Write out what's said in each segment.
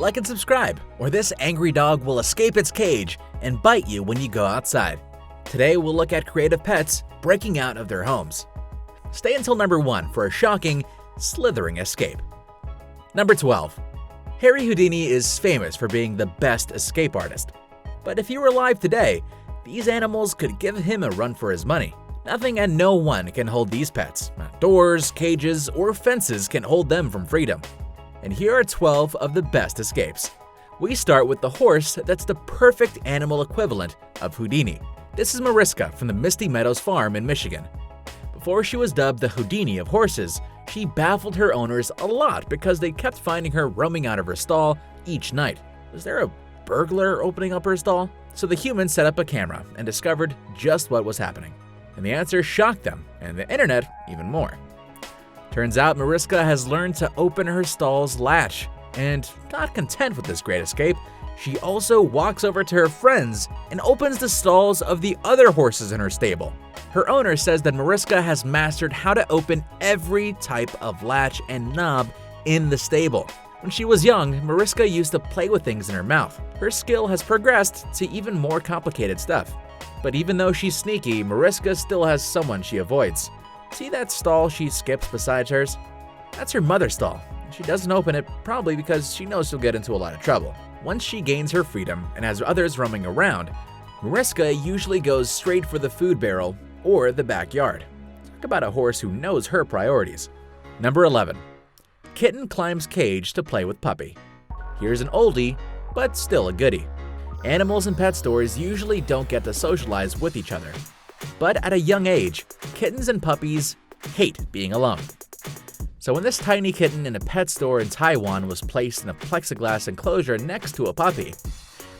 like and subscribe, or this angry dog will escape its cage and bite you when you go outside. Today we'll look at creative pets breaking out of their homes. Stay until number 1 for a shocking, slithering escape. Number 12. Harry Houdini is famous for being the best escape artist. But if he were alive today, these animals could give him a run for his money. Nothing and no one can hold these pets. Not doors, cages, or fences can hold them from freedom. And here are 12 of the best escapes. We start with the horse that's the perfect animal equivalent of Houdini. This is Mariska from the Misty Meadows Farm in Michigan. Before she was dubbed the Houdini of horses, she baffled her owners a lot because they kept finding her roaming out of her stall each night. Was there a burglar opening up her stall? So the humans set up a camera and discovered just what was happening. And the answer shocked them, and the internet even more. Turns out Mariska has learned to open her stall's latch, and not content with this great escape, she also walks over to her friends and opens the stalls of the other horses in her stable. Her owner says that Mariska has mastered how to open every type of latch and knob in the stable. When she was young, Mariska used to play with things in her mouth. Her skill has progressed to even more complicated stuff. But even though she's sneaky, Mariska still has someone she avoids. See that stall she skips beside hers? That's her mother's stall. She doesn't open it, probably because she knows she'll get into a lot of trouble. Once she gains her freedom and has others roaming around, Mariska usually goes straight for the food barrel or the backyard. Talk about a horse who knows her priorities. Number 11. Kitten climbs cage to play with puppy. Here's an oldie, but still a goodie. Animals in pet stores usually don't get to socialize with each other. But at a young age, kittens and puppies hate being alone. So when this tiny kitten in a pet store in Taiwan was placed in a plexiglass enclosure next to a puppy,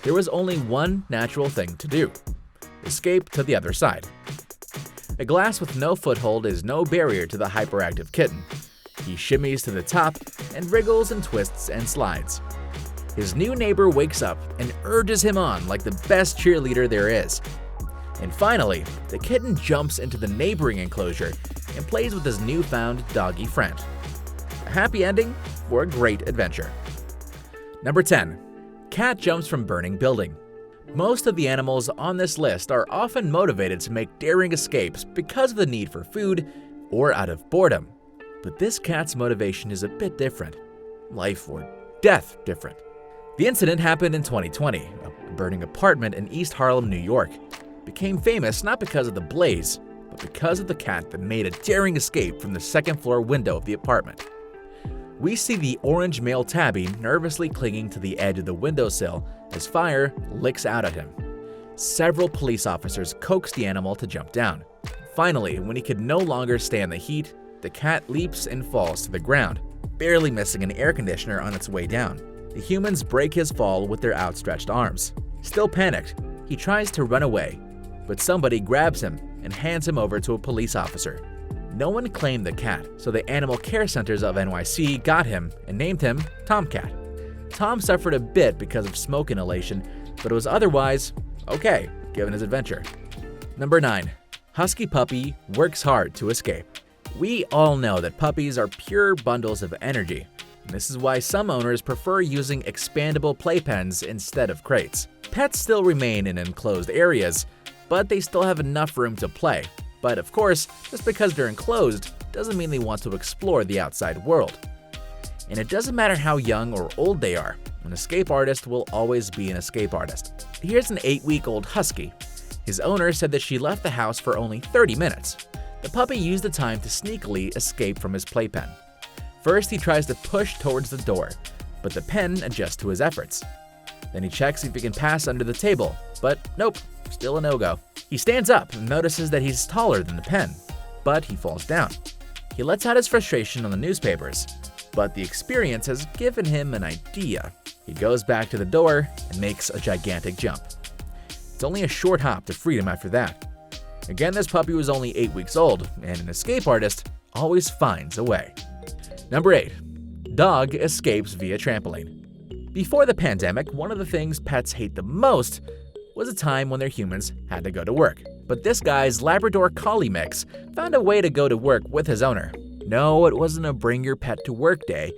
there was only one natural thing to do: escape to the other side. A glass with no foothold is no barrier to the hyperactive kitten. He shimmies to the top and wriggles and twists and slides. His new neighbor wakes up and urges him on like the best cheerleader there is. And finally, the kitten jumps into the neighboring enclosure and plays with his newfound doggy friend. A happy ending for a great adventure. Number 10. Cat jumps from burning building. Most of the animals on this list are often motivated to make daring escapes because of the need for food or out of boredom. But this cat's motivation is a bit different. Life or death different. The incident happened in 2020. A burning apartment in East Harlem, New York became famous not because of the blaze, but because of the cat that made a daring escape from the second-floor window of the apartment. We see the orange male tabby nervously clinging to the edge of the windowsill as fire licks out at him. Several police officers coax the animal to jump down. Finally, when he could no longer stand the heat, the cat leaps and falls to the ground, barely missing an air conditioner on its way down. The humans break his fall with their outstretched arms. Still panicked, he tries to run away, but somebody grabs him and hands him over to a police officer. No one claimed the cat, so the animal care centers of NYC got him and named him Tomcat. Tom suffered a bit because of smoke inhalation, but was otherwise okay, given his adventure. Number 9. Husky puppy works hard to escape. We all know that puppies are pure bundles of energy. This is why some owners prefer using expandable playpens instead of crates. Pets still remain in enclosed areas, but they still have enough room to play. But of course, just because they're enclosed doesn't mean they want to explore the outside world. And it doesn't matter how young or old they are, an escape artist will always be an escape artist. Here's an 8-week-old Husky. His owner said that she left the house for only 30 minutes. The puppy used the time to sneakily escape from his playpen. First, he tries to push towards the door, but the pen adjusts to his efforts. Then he checks if he can pass under the table, but nope, still a no-go. He stands up and notices that he's taller than the pen, but he falls down. He lets out his frustration on the newspapers, but the experience has given him an idea. He goes back to the door and makes a gigantic jump. It's only a short hop to freedom after that. Again, this puppy was only 8 weeks old, and an escape artist always finds a way. Number 8. Dog escapes via trampoline. Before the pandemic, one of the things pets hate the most was a time when their humans had to go to work. But this guy's Labrador Collie mix found a way to go to work with his owner. No, it wasn't a bring your pet to work day.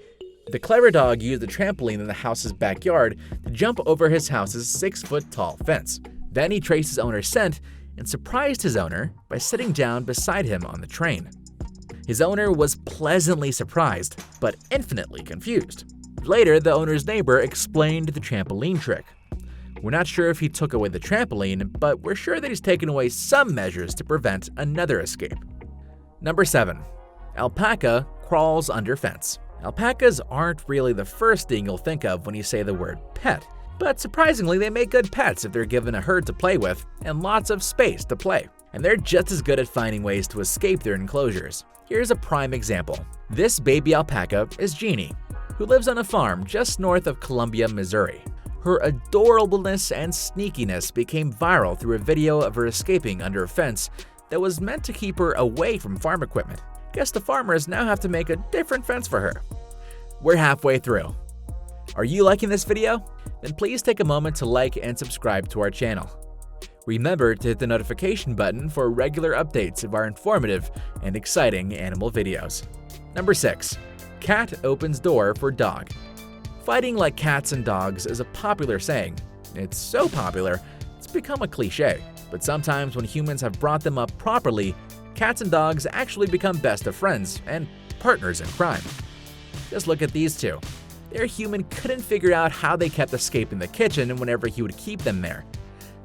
The clever dog used the trampoline in the house's backyard to jump over his house's 6-foot-tall fence. Then he traced his owner's scent and surprised his owner by sitting down beside him on the train. His owner was pleasantly surprised, but infinitely confused. Later, the owner's neighbor explained the trampoline trick. We're not sure if he took away the trampoline, but we're sure that he's taken away some measures to prevent another escape. Number 7. Alpaca crawls under fence. Alpacas aren't really the first thing you'll think of when you say the word pet, but surprisingly they make good pets if they're given a herd to play with and lots of space to play. And they're just as good at finding ways to escape their enclosures. Here's a prime example. This baby alpaca is Jeannie, who lives on a farm just north of Columbia, Missouri. Her adorableness and sneakiness became viral through a video of her escaping under a fence that was meant to keep her away from farm equipment. Guess the farmers now have to make a different fence for her. We're halfway through. Are you liking this video? Then please take a moment to like and subscribe to our channel. Remember to hit the notification button for regular updates of our informative and exciting animal videos. Number 6. Cat opens door for dog. Fighting like cats and dogs is a popular saying. It's so popular, it's become a cliche. But sometimes when humans have brought them up properly, cats and dogs actually become best of friends and partners in crime. Just look at these two. Their human couldn't figure out how they kept escaping the kitchen whenever he would keep them there.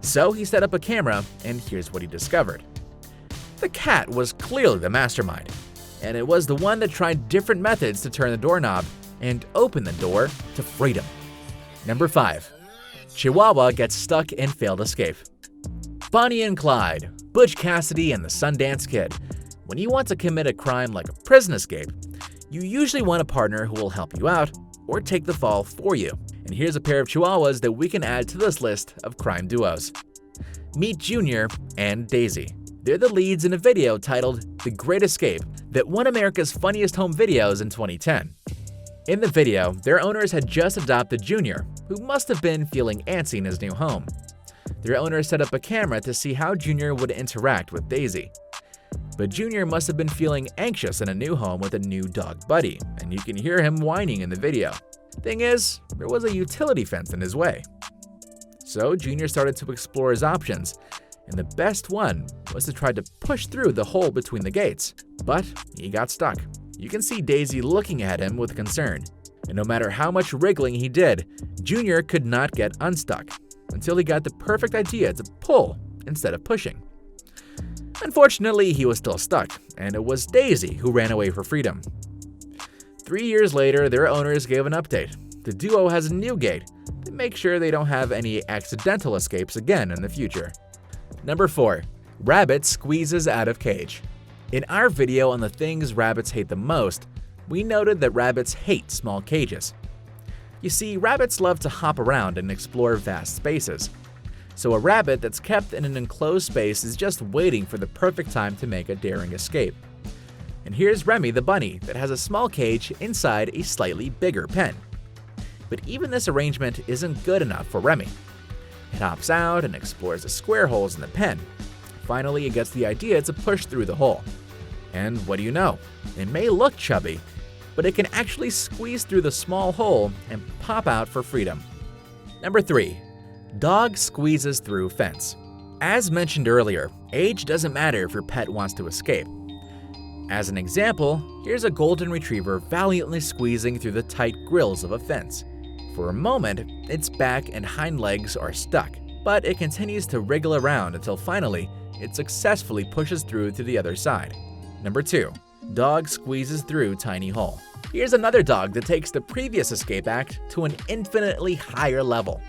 So he set up a camera, and here's what he discovered. The cat was clearly the mastermind, and it was the one that tried different methods to turn the doorknob and open the door to freedom. Number 5. Chihuahua gets stuck in failed escape. Bonnie and Clyde, Butch Cassidy and the Sundance Kid. When you want to commit a crime like a prison escape, you usually want a partner who will help you out or take the fall for you. And here's a pair of Chihuahuas that we can add to this list of crime duos. Meet Junior and Daisy. They're the leads in a video titled The Great Escape that won America's Funniest Home Videos in 2010. In the video, their owners had just adopted Junior, who must have been feeling antsy in his new home. Their owner set up a camera to see how Junior would interact with Daisy. But Junior must have been feeling anxious in a new home with a new dog buddy, and you can hear him whining in the video. Thing is, there was a utility fence in his way. So Junior started to explore his options, and the best one was to try to push through the hole between the gates. But he got stuck. You can see Daisy looking at him with concern. And no matter how much wriggling he did, Junior could not get unstuck until he got the perfect idea to pull instead of pushing. Unfortunately, he was still stuck, and it was Daisy who ran away for freedom. 3 years later, their owners gave an update. The duo has a new gate to make sure they don't have any accidental escapes again in the future. Number 4. Rabbit squeezes out of cage. In our video on the things rabbits hate the most, we noted that rabbits hate small cages. You see, rabbits love to hop around and explore vast spaces. So a rabbit that's kept in an enclosed space is just waiting for the perfect time to make a daring escape. And here's Remy the bunny that has a small cage inside a slightly bigger pen. But even this arrangement isn't good enough for Remy. It hops out and explores the square holes in the pen. Finally, it gets the idea to push through the hole. And what do you know? It may look chubby, but it can actually squeeze through the small hole and pop out for freedom. Number 3. Dog squeezes through fence. As mentioned earlier, age doesn't matter if your pet wants to escape. As an example, here's a golden retriever valiantly squeezing through the tight grills of a fence. For a moment, its back and hind legs are stuck, but it continues to wriggle around until finally, it successfully pushes through to the other side. Number 2. Dog squeezes through tiny hole. Here's another dog that takes the previous escape act to an infinitely higher level.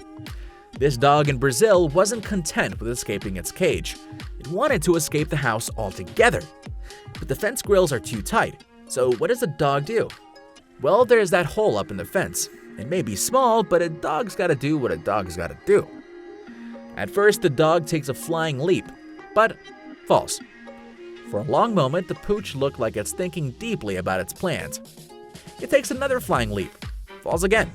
This dog in Brazil wasn't content with escaping its cage. It wanted to escape the house altogether. But the fence grills are too tight, so what does the dog do? Well, there's that hole up in the fence. It may be small, but a dog's gotta do what a dog's gotta do. At first, the dog takes a flying leap, but falls. For a long moment, the pooch looked like it's thinking deeply about its plans. It takes another flying leap, falls again.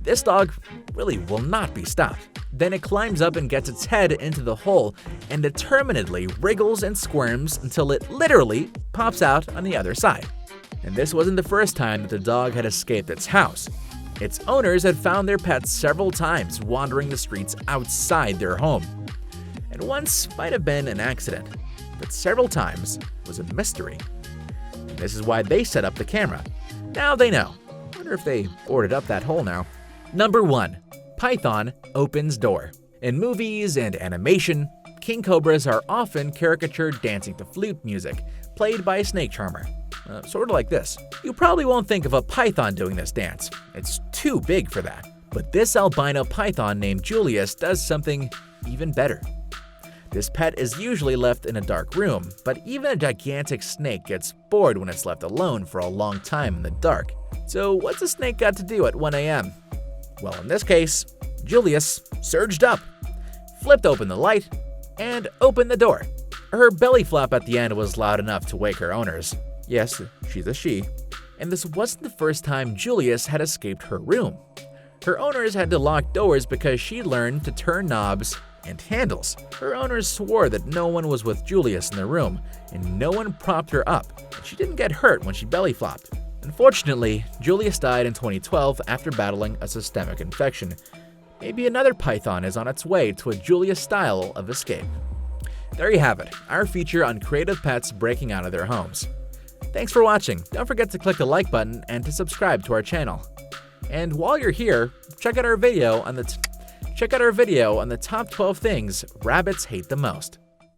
This dog really will not be stopped. Then it climbs up and gets its head into the hole and determinedly wriggles and squirms until it literally pops out on the other side. And this wasn't the first time that the dog had escaped its house. Its owners had found their pets several times wandering the streets outside their home. And once might have been an accident, but several times was a mystery. And this is why they set up the camera. Now they know. Wonder if they boarded up that hole now. Number 1. Python opens door. In movies and animation, king cobras are often caricatured dancing to flute music, played by a snake charmer. Sort of like this. You probably won't think of a python doing this dance. It's too big for that. But this albino python named Julius does something even better. This pet is usually left in a dark room, but even a gigantic snake gets bored when it's left alone for a long time in the dark. So what's a snake got to do at 1 a.m.? Well, in this case, Julius surged up, flipped open the light, and opened the door. Her belly flop at the end was loud enough to wake her owners. Yes, she's a she. And this wasn't the first time Julius had escaped her room. Her owners had to lock doors because she learned to turn knobs and handles. Her owners swore that no one was with Julius in the room, and no one propped her up, and she didn't get hurt when she belly flopped. Unfortunately, Julius died in 2012 after battling a systemic infection. Maybe another python is on its way to a Julius style of escape. There you have it, our feature on creative pets breaking out of their homes. Thanks for watching. Don't forget to click the like button and to subscribe to our channel. And while you're here, check out our video on the top 12 things rabbits hate the most.